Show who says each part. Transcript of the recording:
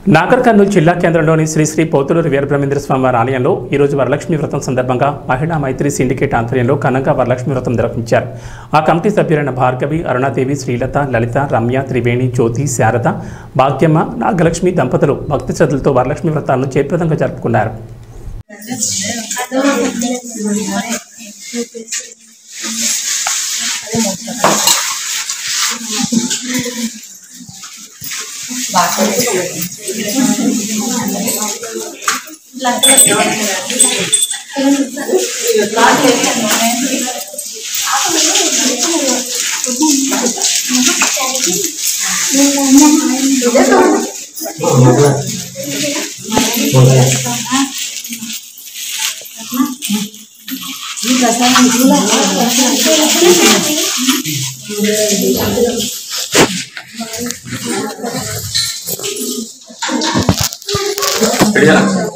Speaker 1: నాగర్ కర్నూలు జిల్లా కేంద్రంలోని శ్రీ శ్రీ పోతులూరు వీరబ్రహ్మేంద్ర స్వామివారి ఆలయంలో ఈరోజు వరలక్ష్మి వ్రతం సందర్భంగా మహిళా మైత్రి సిండికేట్ ఆధ్వర్యంలో ఘనంగా వరలక్ష్మి వ్రతం నిర్వహించారు. ఆ కమిటీ సభ్యులైన భార్గవి, అరుణాదేవి, శ్రీలత, లలిత, రమ్య, త్రివేణి, జ్యోతి, శారద, భాగ్యమ్మ, నాగలక్ష్మి దంపతులు భక్తి శ్రద్ధలతో వరలక్ష్మి వ్రతాలను జయప్రదంగా జరుపుకున్నారు.
Speaker 2: Ready?